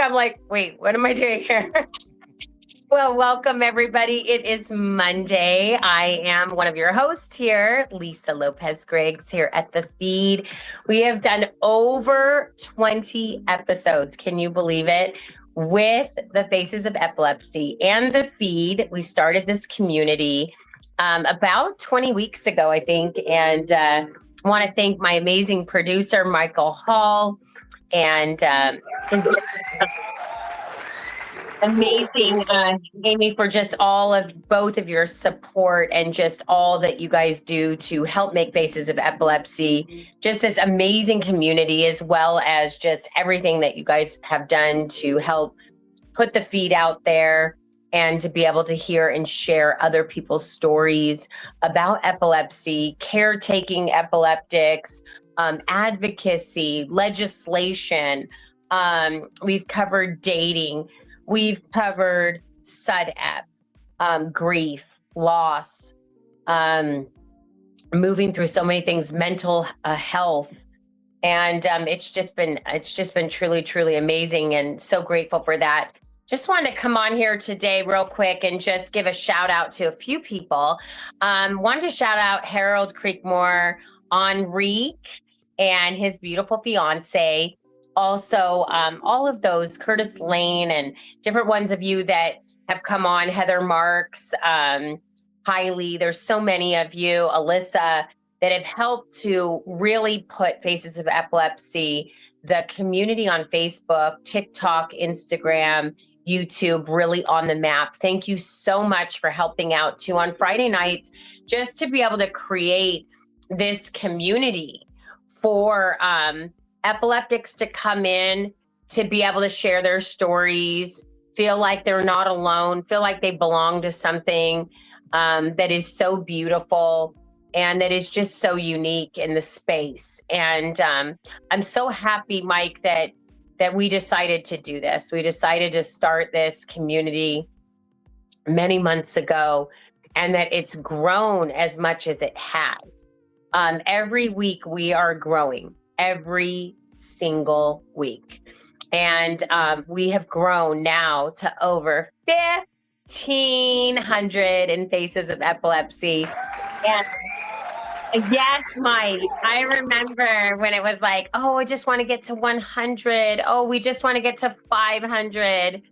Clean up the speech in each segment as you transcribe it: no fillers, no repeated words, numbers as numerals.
I'm like, wait, what am I doing here? Well, welcome everybody. It is Monday. I am one of your hosts here, Lisa Lopez Griggs, here at the F.E.E.D. We have done over 20 episodes. Can you believe it? With the Faces of Epilepsy and the F.E.E.D. We started this community about 20 weeks ago, I think. And I want to thank my amazing producer, Michael Hall, and his amazing, Amy, for just all of both of your support and just all that you guys do to help make Faces of Epilepsy just this amazing community, as well as just everything that you guys have done to help put the F.E.E.D out there and to be able to hear and share other people's stories about epilepsy, caretaking epileptics, advocacy, legislation. We've covered dating. We've covered SUDEP, grief, loss, moving through so many things, mental health. And it's just been truly, truly amazing, and so grateful for that. Just wanted to come on here today real quick and just give a shout out to a few people. Wanted to shout out Harold Creekmore, Enrique, and his beautiful fiance. Also, all of those, Curtis Lane and different ones of you that have come on, Heather Marks, Kylie, there's so many of you, Alyssa, that have helped to really put Faces of Epilepsy, the community on Facebook, TikTok, Instagram, YouTube, really on the map. Thank you so much for helping out too on Friday nights, just to be able to create this community for epileptics to come in, to be able to share their stories, feel like they're not alone, feel like they belong to something that is so beautiful and that is just so unique in the space. And I'm so happy, Mike, that we decided to do this. We decided to start this community many months ago, and that it's grown as much as it has. Every week we are growing. Every single week. And we have grown now to over 1,500 in Faces of Epilepsy. And yes, Mike, I remember when it was like, oh, I just want to get to 100. Oh, we just want to get to 500,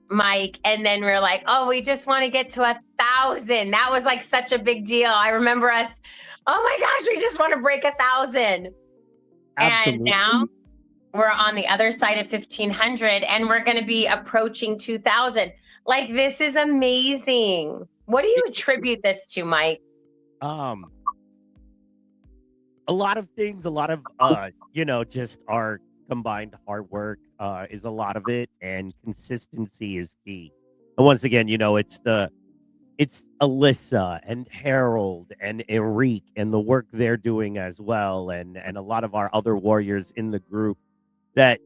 Mike. And then we're like, oh, we just want to get to 1,000. That was like such a big deal. I remember us, oh my gosh, we just want to break 1,000. Absolutely. And now we're on the other side of 1,500, and we're going to be approaching 2,000. Like, this is amazing. What do you attribute this to, Mike? A lot of things, a lot of, just our combined hard work is a lot of it, and consistency is key. And once again, it's Alyssa and Harold and Enrique and the work they're doing as well, and a lot of our other warriors in the group that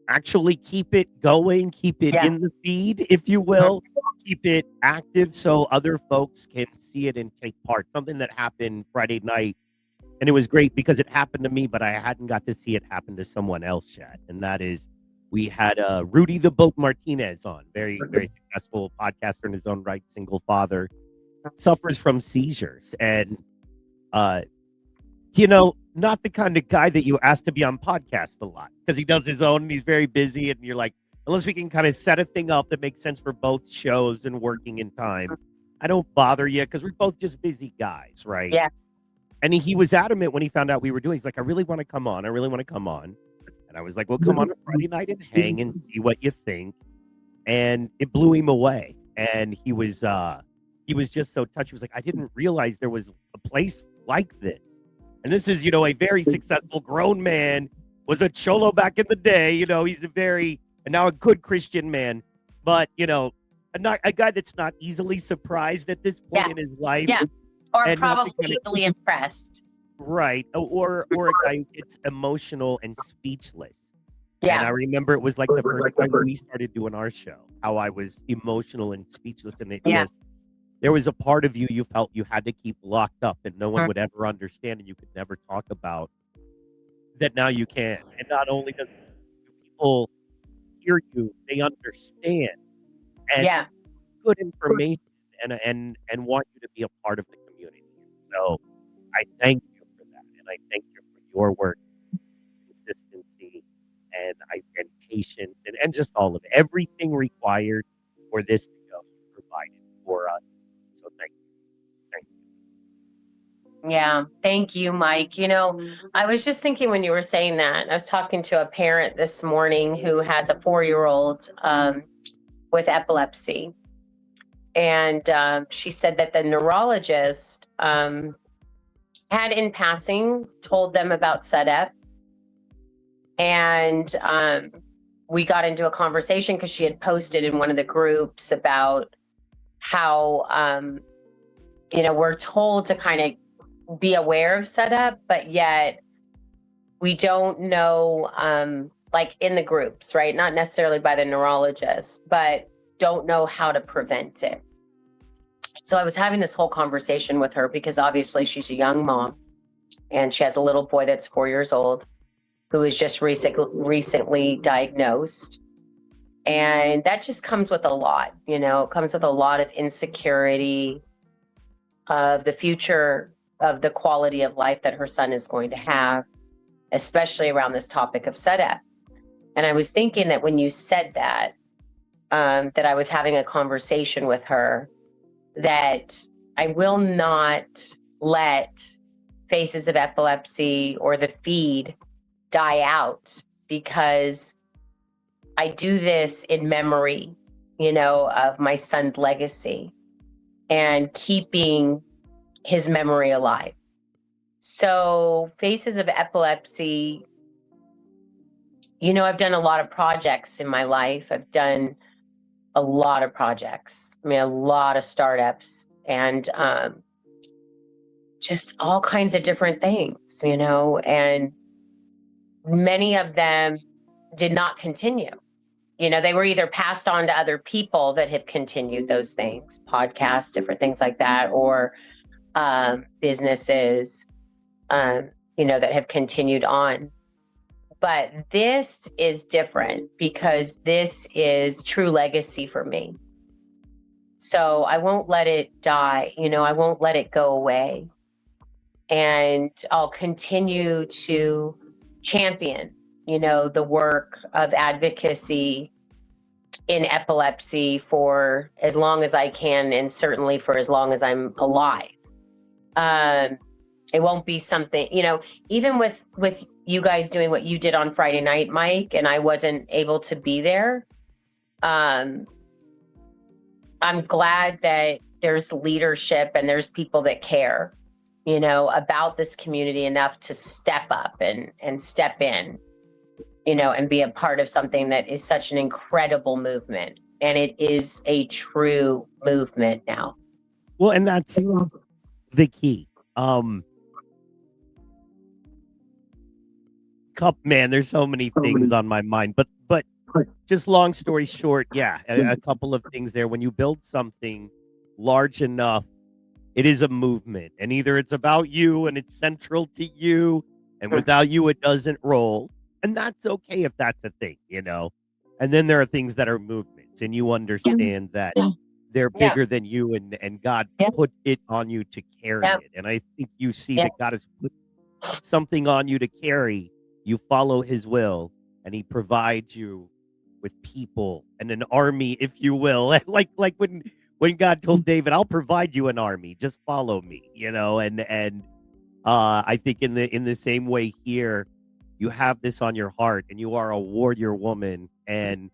actually keep it going, keep it in the feed, if you will, keep it active so other folks can see it and take part. Something that happened Friday night, and it was great because it happened to me, but I hadn't got to see it happen to someone else yet, and that is we had Rudy the Boat Martinez on, very, very successful podcaster in his own right, single father, suffers from seizures. And, not the kind of guy that you ask to be on podcasts a lot, because he does his own and he's very busy. And you're like, unless we can kind of set a thing up that makes sense for both shows and working in time, I don't bother you, because we're both just busy guys, right? Yeah. And he was adamant when he found out we were doing. He's like, I really want to come on. And I was like, well, come on a Friday night and hang and see what you think. And it blew him away. And he was just so touched. He was like, I didn't realize there was a place like this. And this is, a very successful grown man, was a cholo back in the day. He's and now a good Christian man. But, a guy that's not easily surprised at this point in his life. Yeah. Or probably easily impressed. Right. Or a guy who gets emotional and speechless. Yeah. And I remember it was like the first time we started doing our show, how I was emotional and speechless. And there was a part of you felt you had to keep locked up and no one would ever understand and you could never talk about, that now you can. And not only does people hear you, they understand, and Yeah. good information, and want you to be a part of the community. So I thank you for that, and I thank you for your work, consistency, and patience, and just all of it. Everything required for this to go, you provided for us. So thank you. Thank you. Yeah. Thank you, Mike. I was just thinking when you were saying that, I was talking to a parent this morning who has a 4-year-old with epilepsy. And she said that the neurologist had in passing told them about SUDEP. And we got into a conversation because she had posted in one of the groups about how, we're told to kind of be aware of SUDEP, but yet we don't know, like in the groups, right? Not necessarily by the neurologist, but don't know how to prevent it. So I was having this whole conversation with her because obviously she's a young mom and she has a little boy that's 4 years old who was just recently diagnosed. And that just comes with a lot, it comes with a lot of insecurity of the future, of the quality of life that her son is going to have, especially around this topic of SUDEP. And I was thinking that when you said that, that I was having a conversation with her, that I will not let Faces of Epilepsy or the F.E.E.D die out, because I do this in memory, of my son's legacy and keeping his memory alive. So Faces of Epilepsy, I've done a lot of projects in my life. I've done a lot of projects. A lot of startups and just all kinds of different things, and many of them did not continue. They were either passed on to other people that have continued those things, podcasts, different things like that, or businesses, that have continued on. But this is different because this is true legacy for me. So I won't let it die, I won't let it go away. And I'll continue to champion, the work of advocacy in epilepsy for as long as I can, and certainly for as long as I'm alive. It won't be something, even with you guys doing what you did on Friday night, Mike, and I wasn't able to be there. I'm glad that there's leadership and there's people that care, about this community enough to step up and step in, and be a part of something that is such an incredible movement. And it is a true movement now. Well, and that's the key. Man, there's so many things on my mind, but just long story short, yeah, a couple of things there. When you build something large enough, it is a movement, and either it's about you and it's central to you, and without you, it doesn't roll. And that's okay if that's a thing, And then there are things that are movements, and you understand that they're bigger than you, and God put it on you to carry it. And I think you see that God has put something on you to carry. You follow his will, and he provides you with people and an army, if you will. like when God told David, I'll provide you an army, just follow me, and I think in the same way here, you have this on your heart, and you are a warrior woman, and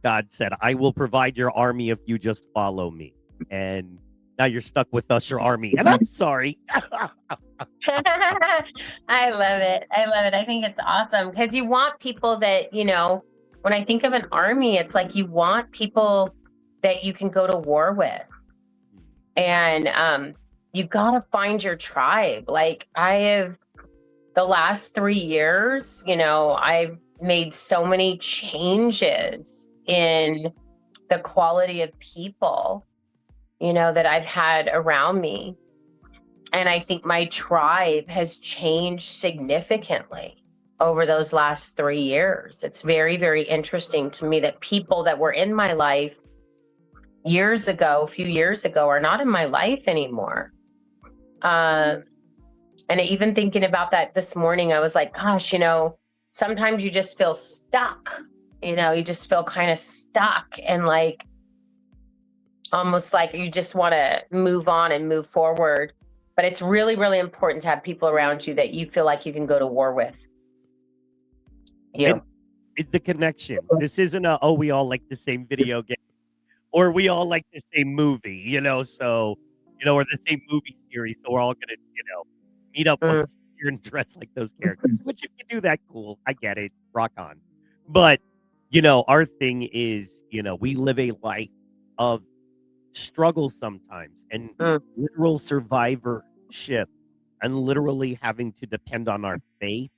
God said, I will provide your army if you just follow me. And now you're stuck with us, your army. And I'm sorry. I love it. I think it's awesome because you want people that, when I think of an army, it's like you want people that you can go to war with. And you've got to find your tribe. Like I have the last 3 years, I've made so many changes in the quality of people, that I've had around me. And I think my tribe has changed significantly. over those last 3 years. It's very, very interesting to me that people that were in my life years ago, a few years ago, are not in my life anymore. And even thinking about that this morning, I was like, gosh, sometimes you just feel stuck. You just feel kind of stuck and like almost like you just want to move on and move forward. But it's really, really important to have people around you that you feel like you can go to war with. And it's the connection. This isn't we all like the same video game, or we all like the same movie, so, or the same movie series. So we're all going to, meet up once a year and dress like those characters, which if you do that, cool. I get it. Rock on. But, our thing is, we live a life of struggle sometimes and literal survivorship and literally having to depend on our faith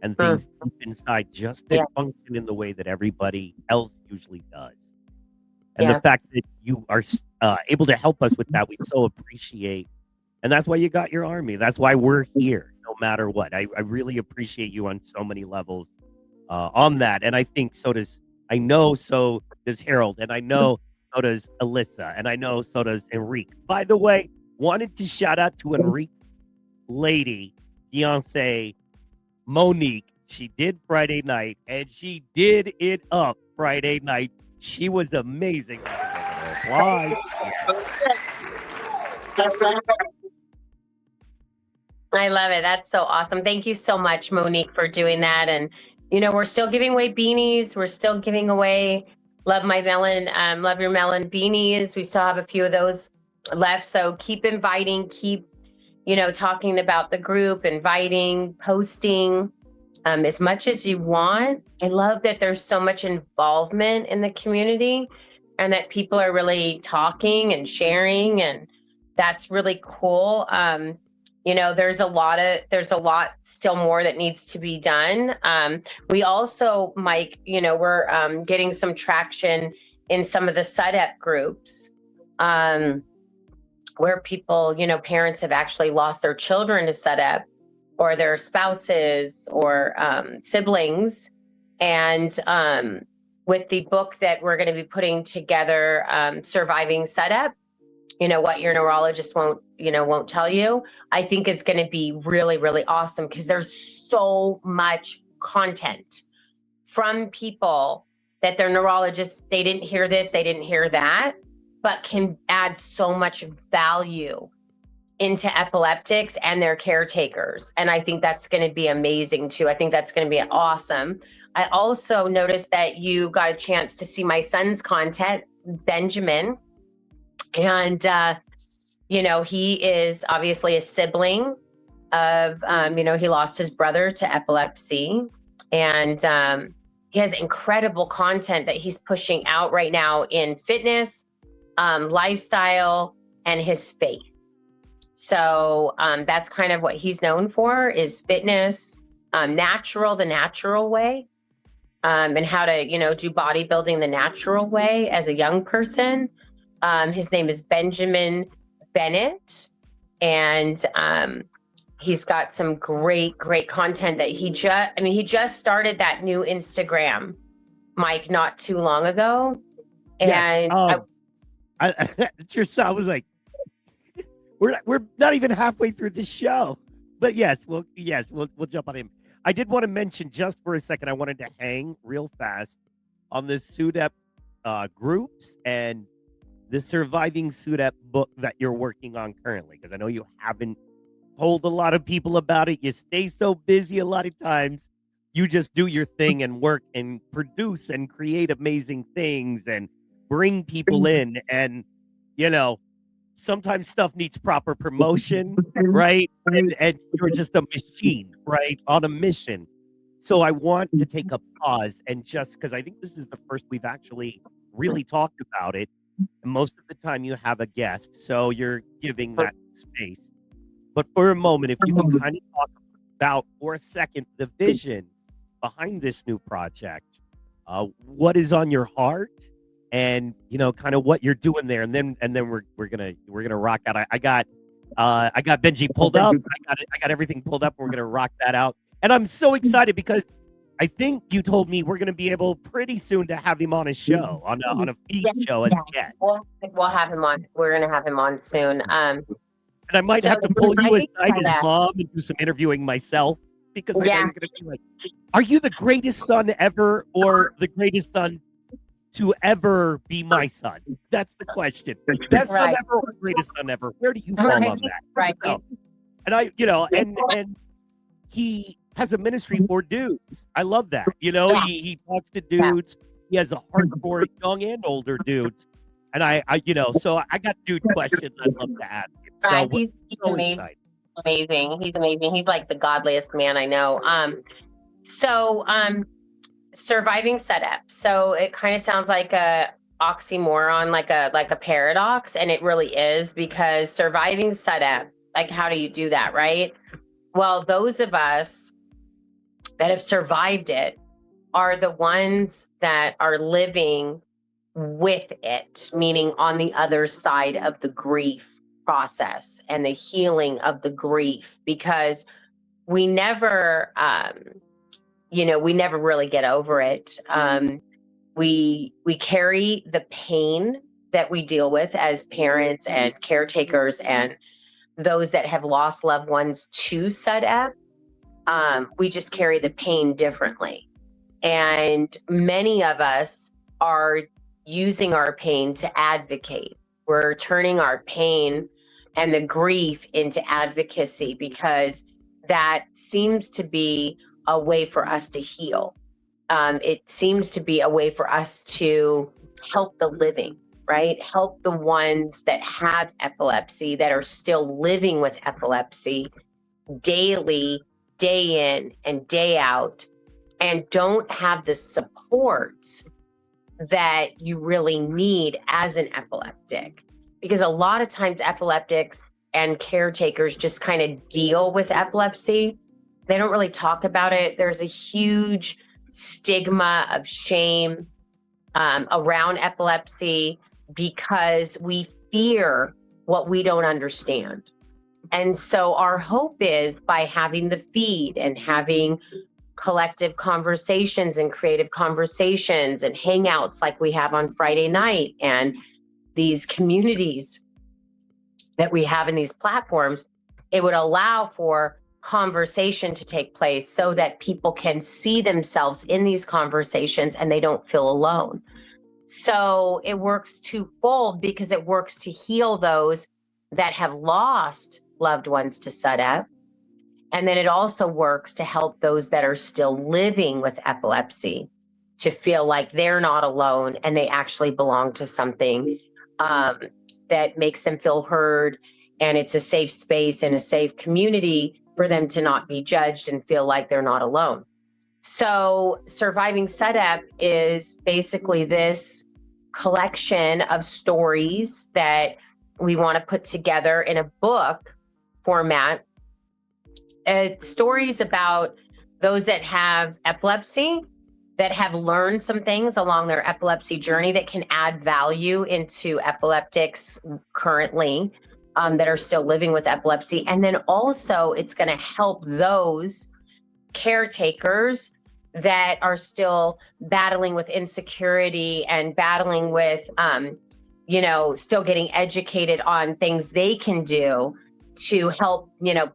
and things deep inside just to function in the way that everybody else usually does. And the fact that you are able to help us with that, we so appreciate. And that's why you got your army. That's why we're here, no matter what. I really appreciate you on so many levels on that. And I think so does Harold. And I know so does Alyssa. And I know so does Enrique. By the way, wanted to shout out to Enrique's lady, fiance, Monique. She did Friday night, and she did it up Friday night. She was amazing. Applause. I love it. That's so awesome. Thank you so much, Monique, for doing that. And, we're still giving away beanies. We're still giving away Love My Melon, Love Your Melon beanies. We still have a few of those left. So keep inviting, keep, talking about the group, inviting, posting as much as you want. I love that there's so much involvement in the community and that people are really talking and sharing. And that's really cool. There's a lot still more that needs to be done. We also, Mike, we're getting some traction in some of the SUDEP groups where people, parents have actually lost their children to SUDEP or their spouses or siblings. And with the book that we're going to be putting together, Surviving SUDEP, what your neurologist won't tell you, I think is going to be really, really awesome because there's so much content from people that their neurologists, they didn't hear this, they didn't hear that, but can add so much value into epileptics and their caretakers. And I think that's going to be amazing too. I think that's going to be awesome. I also noticed that you got a chance to see my son's content, Benjamin. And, he is obviously a sibling of, he lost his brother to epilepsy. And he has incredible content that he's pushing out right now in fitness, lifestyle, and his faith. So that's kind of what he's known for is fitness, the natural way, and how to, do bodybuilding the natural way as a young person. His name is Benjamin Bennett, and he's got some great content that he just started that new Instagram, Mike, not too long ago. And I was like, we're not even halfway through the show, but we'll jump on him. I did want to mention just for a second, I wanted to hang real fast on the SUDEP groups and the Surviving SUDEP book that you're working on currently, because I know you haven't told a lot of people about it. You stay so busy a lot of times. You just do your thing and work and produce and create amazing things and bring people in. And, sometimes stuff needs proper promotion, right? And you're just a machine, right? On a mission. So I want to take a pause and just because I think this is the first we've actually really talked about it. And most of the time you have a guest, so you're giving that space. But for a moment, if you can kind of talk about for a second the vision behind this new project, what is on your heart, and kind of what you're doing there, and then we're gonna rock out. I got Benji pulled up. I got everything pulled up. We're gonna rock that out. And I'm so excited because I think you told me we're going to be able pretty soon to have him on a show, on a feed show as a guest. We'll have him on. We're going to have him on soon. And I might have to pull you aside as mom and do some interviewing myself, because I know you're going to be like, are you the greatest son ever, or the greatest son to ever be my son? That's the question. Best son ever or greatest son ever? Where do you fall on that? Right. So, and I, and he has a ministry for dudes. I love that. He talks to dudes. He has a heart for young and older dudes. And I so I got dude questions I'd love to ask him. So he's so amazing. excited. He's amazing. He's like the godliest man I know. Surviving SUDEP. So it kind of sounds like a oxymoron, like a paradox, and it really is, because surviving SUDEP, like, how do you do that, right? Well, those of us that have survived it are the ones that are living with it, meaning on the other side of the grief process and the healing of the grief, because we never, we never really get over it. We carry the pain that we deal with as parents and caretakers and those that have lost loved ones to SUDEP. We just carry the pain differently. And many of us are using our pain to advocate. We're turning our pain and the grief into advocacy, because that seems to be a way for us to heal. It seems to be a way for us to help the living, right? Help the ones that have epilepsy, that are still living with epilepsy daily, day in and day out, and don't have the supports that you really need as an epileptic. Because a lot of times epileptics and caretakers just kind of deal with epilepsy. They don't really talk about it. There's a huge stigma of shame around epilepsy, because we fear what we don't understand. And so our hope is, by having the F.E.E.D and having collective conversations and creative conversations and hangouts like we have on Friday night, and these communities that we have in these platforms, it would allow for conversation to take place so that people can see themselves in these conversations and they don't feel alone. So it works twofold, because it works to heal those that have lost loved ones to SUDEP. And then it also works to help those that are still living with epilepsy to feel like they're not alone and they actually belong to something that makes them feel heard. And it's a safe space and a safe community for them to not be judged and feel like they're not alone. So Surviving SUDEP is basically this collection of stories that we want to put together in a book format. Stories about those that have epilepsy, that have learned some things along their epilepsy journey that can add value into epileptics currently that are still living with epilepsy. And then also it's going to help those caretakers that are still battling with insecurity and battling with, still getting educated on things they can do to help,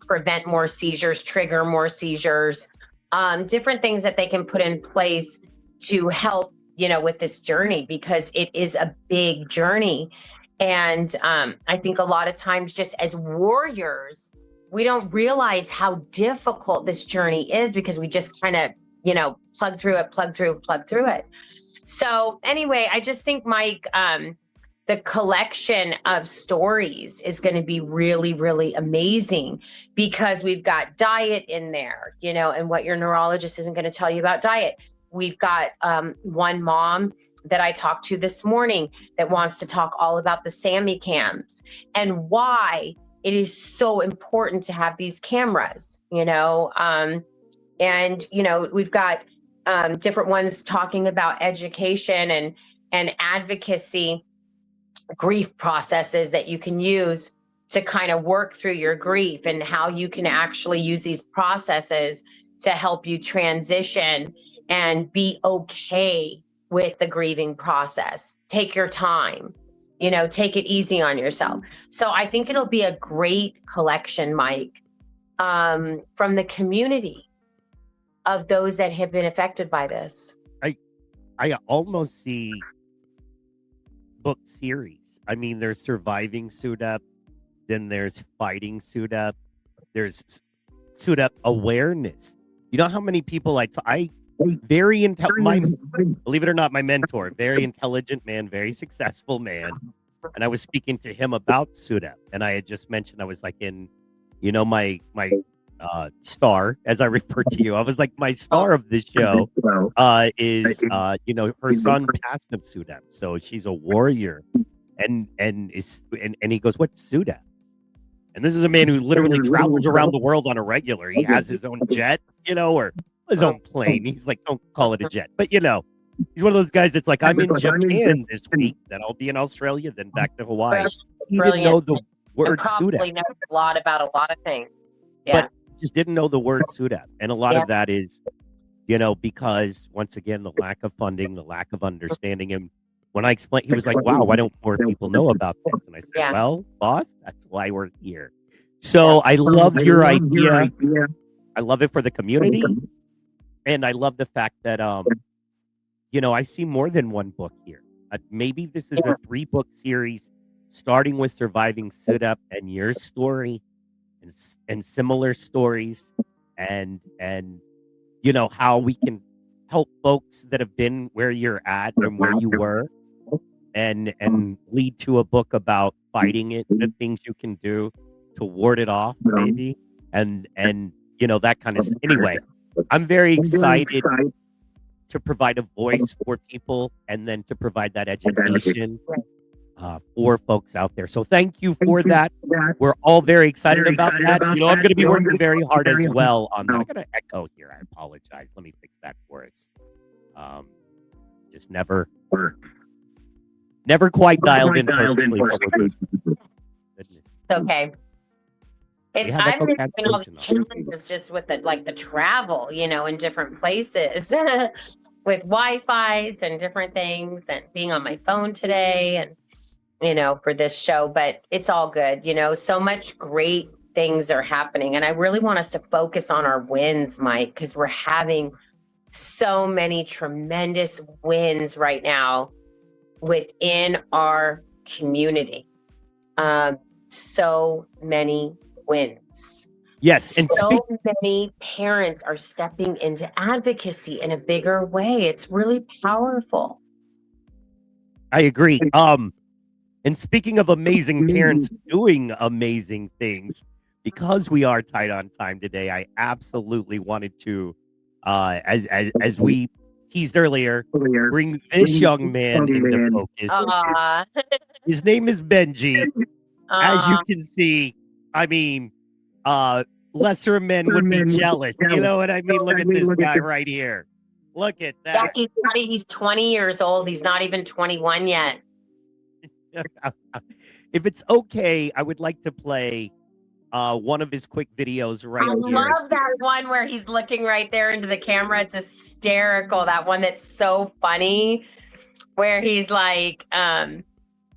prevent more seizures, trigger more seizures, different things that they can put in place to help, with this journey, because it is a big journey. And I think a lot of times, just as warriors, we don't realize how difficult this journey is, because we just kind of, plug through it. So anyway, I just think, Mike, the collection of stories is going to be really, really amazing, because we've got diet in there, and what your neurologist isn't going to tell you about diet. We've got one mom that I talked to this morning that wants to talk all about the SAMI cams and why it is so important to have these cameras, and, we've got different ones talking about education and advocacy, grief processes that you can use to kind of work through your grief, and how you can actually use these processes to help you transition and be okay with the grieving process. Take your time, you know, take it easy on yourself. So I think it'll be a great collection, Mike, from the community of those that have been affected by this. I almost see book series. I mean, there's Surviving SUDEP, then there's Fighting SUDEP, there's SUDEP Awareness. You know how many people believe it or not, my mentor, very intelligent man, very successful man. And I was speaking to him about SUDEP, and I had just mentioned, I was like, in, you know, my star, as I refer to you, I was like, my star of this show is you know, her son passed of SUDEP, so she's a warrior, and he goes, what's SUDEP? And this is a man who literally travels around the world on a regular. He has his own jet, you know, or his own plane. He's like, don't call it a jet, but you know, he's one of those guys that's like, I'm in Japan this week, then I'll be in Australia, then back to Hawaii. He didn't know the word SUDEP. Probably knows a lot about a lot of things. Yeah. But just didn't know the word SUDEP. And a lot of that is, you know, because once again, the lack of funding, the lack of understanding him. When I explained, he was like, wow, why don't more people know about this? And I said, well, boss, that's why we're here. So I love your idea. I love it for the community. And I love the fact that, you know, I see more than one book here. Maybe this is a 3-book series, starting with Surviving SUDEP and your story, and similar stories, and you know, how we can help folks that have been where you're at and where you were, and lead to a book about fighting it, the things you can do to ward it off, maybe, and you know, that kind of stuff. Anyway, I'm very excited to provide a voice for people, and then to provide that education for folks out there. So thank you for that. We're all very excited about that. You know, I'm going to be working very hard as well on that. I'm going to echo here. I apologize. Let me fix that for us. Just never quite dialed in perfectly what we're doing. Goodness. It's okay. I've been having all these challenges just with the travel, you know, in different places with Wi-Fi's and different things, and being on my phone today, and, you know, for this show, but it's all good. You know, so much great things are happening. And I really want us to focus on our wins, Mike, because we're having so many tremendous wins right now within our community. So many wins. Yes, and so many parents are stepping into advocacy in a bigger way. It's really powerful. I agree. And speaking of amazing parents doing amazing things, because we are tight on time today, I absolutely wanted to, as we teased earlier, bring this young man into focus. His name is Benji. As you can see, I mean, lesser men would be jealous. You know what I mean? Look at this guy right here. Look at that. Yeah, he's 20 years old. He's not even 21 yet. If it's okay, I would like to play one of his quick videos right here. I love that one where he's looking right there into the camera. It's hysterical. That one that's so funny, where he's like,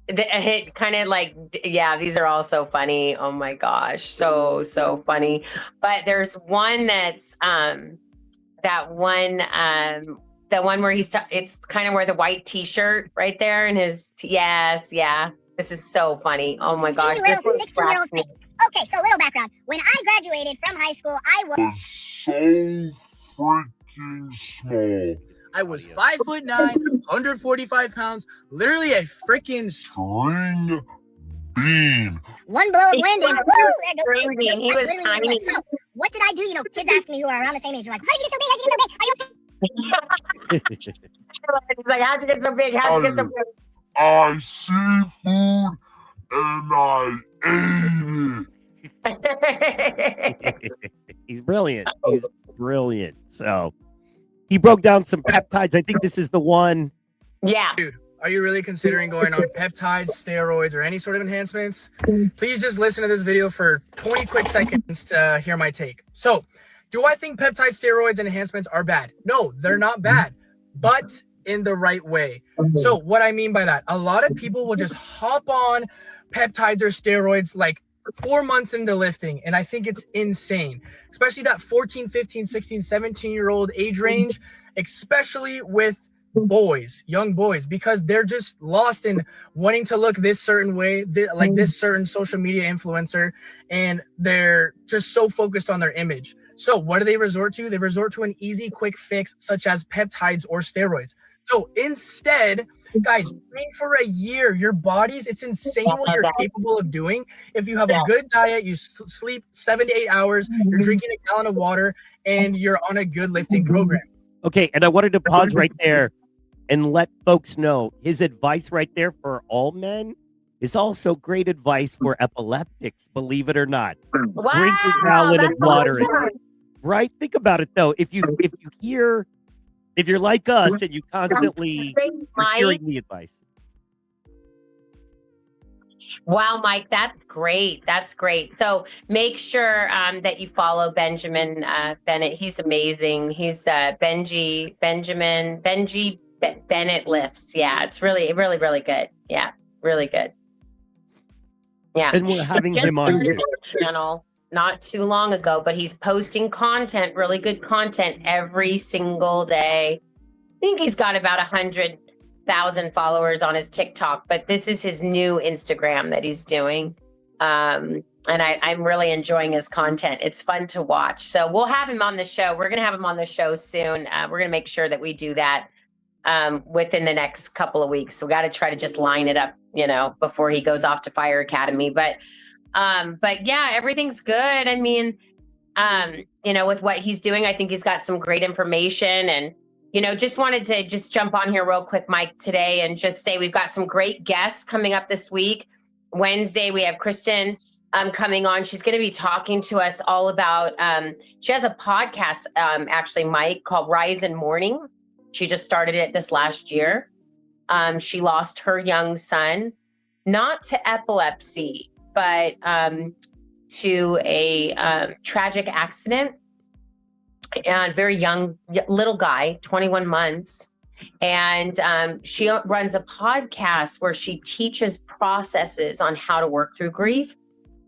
it kind of like, yeah, these are all so funny. Oh my gosh, so funny. But there's one that's the one where it's kind of where the white T-shirt right there, and his this is so funny. Oh my gosh, little 16-year-old thing. Okay, so little background. When I graduated from high school, I was so freaking small. I was 5'9", 145 pounds, literally a freaking string bean. One blow of wind and woo! He was tiny. So, what did I do? You know, kids ask me who are around the same age, like, how did you get so big? How'd you get so big? Are you okay? He's like, how'd you get so big? How'd you get so big? I see food and I ate it. He's brilliant. He's brilliant. So he broke down some peptides. I think this is the one. Yeah. Dude, are you really considering going on peptides, steroids, or any sort of enhancements? Please just listen to this video for 20 quick seconds to hear my take. So Do I think peptide steroids and enhancements are bad? No, they're not bad, but in the right way. So what I mean by that, a lot of people will just hop on peptides or steroids like 4 months into lifting, and I think it's insane, especially that 14, 15, 16, 17-year-old age range, especially with boys, young boys, because they're just lost in wanting to look this certain way, like this certain social media influencer, and they're just so focused on their image. So what do they resort to? They resort to an easy, quick fix, such as peptides or steroids. So instead, guys, train for a year. Your bodies, it's insane what you're capable of doing. If you have a good diet, you sleep 7 to 8 hours, you're drinking a gallon of water, and you're on a good lifting program. Okay, and I wanted to pause right there and let folks know his advice right there for all men is also great advice for epileptics, believe it or not. Wow, Drink a gallon of water. awesome. Right? Think about it though. If you're like us and you constantly are hearing the advice. Wow, Mike, that's great. That's great. So make sure that you follow Benjamin Bennett. He's amazing. He's Benji Bennett lifts. Yeah, it's really, really, really good. Yeah, really good. Yeah. And we're having Just him on started soon. the channel not too long ago, but he's posting content, really good content every single day. I think he's got about 100,000 followers on his TikTok, but this is his new Instagram that he's doing. And I'm really enjoying his content. It's fun to watch. So we'll have him on the show. We're going to have him on the show soon. We're going to make sure that we do that within the next couple of weeks. So we got to try to just line it up, before he goes off to Fire Academy. But yeah, everything's good. I mean, with what he's doing, I think he's got some great information, and just wanted to just jump on here real quick, Mike, today and just say we've got some great guests coming up this week. Wednesday, we have Kristen coming on. She's going to be talking to us all about, she has a podcast, actually, Mike, called Rise in Mourning. She just started it this last year. She lost her young son, not to epilepsy, but to a tragic accident. And very young, little guy, 21 months. And she runs a podcast where she teaches processes on how to work through grief.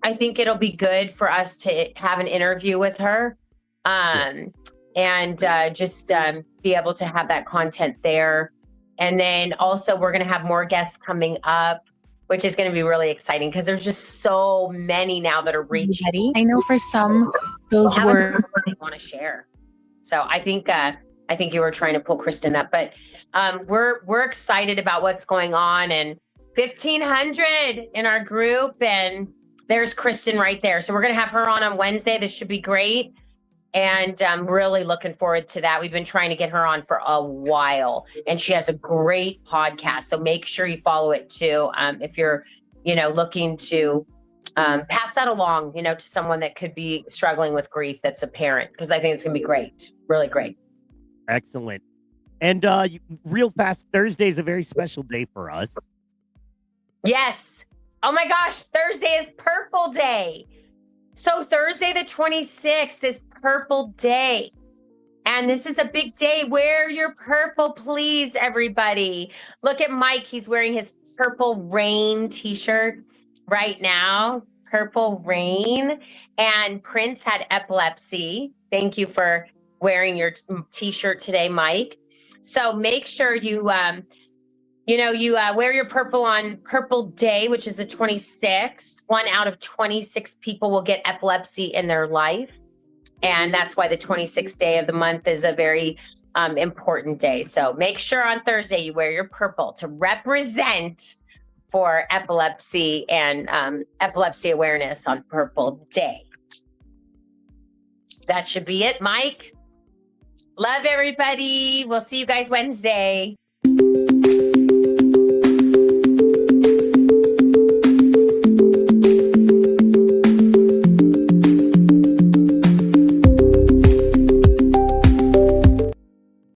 I think it'll be good for us to have an interview with her and just be able to have that content there. And then also we're going to have more guests coming up, which is going to be really exciting because there's just so many now that are reaching. I know for some, those were they want to share. So I think you were trying to pull Kristen up, but we're excited about what's going on, and 1,500 in our group, and there's Kristen right there. So we're going to have her on Wednesday. This should be great. And I'm really looking forward to that. We've been trying to get her on for a while, and she has a great podcast. So make sure you follow it too. If you're, looking to pass that along, to someone that could be struggling with grief that's a parent, because I think it's going to be great. Really great. Excellent. And real fast, Thursday is a very special day for us. Yes. Oh my gosh. Thursday is Purple Day. So Thursday, the 26th is Purple Day. And this is a big day. Wear your purple, please, everybody. Look at Mike. He's wearing his Purple Rain t-shirt right now. Purple Rain. And Prince had epilepsy. Thank you for wearing your t-shirt today, Mike. So make sure you wear your purple on Purple Day, which is the 26th. 1 out of 26 people will get epilepsy in their life. And that's why the 26th day of the month is a very important day. So make sure on Thursday you wear your purple to represent for epilepsy and epilepsy awareness on Purple Day. That should be it, Mike. Love everybody. We'll see you guys Wednesday.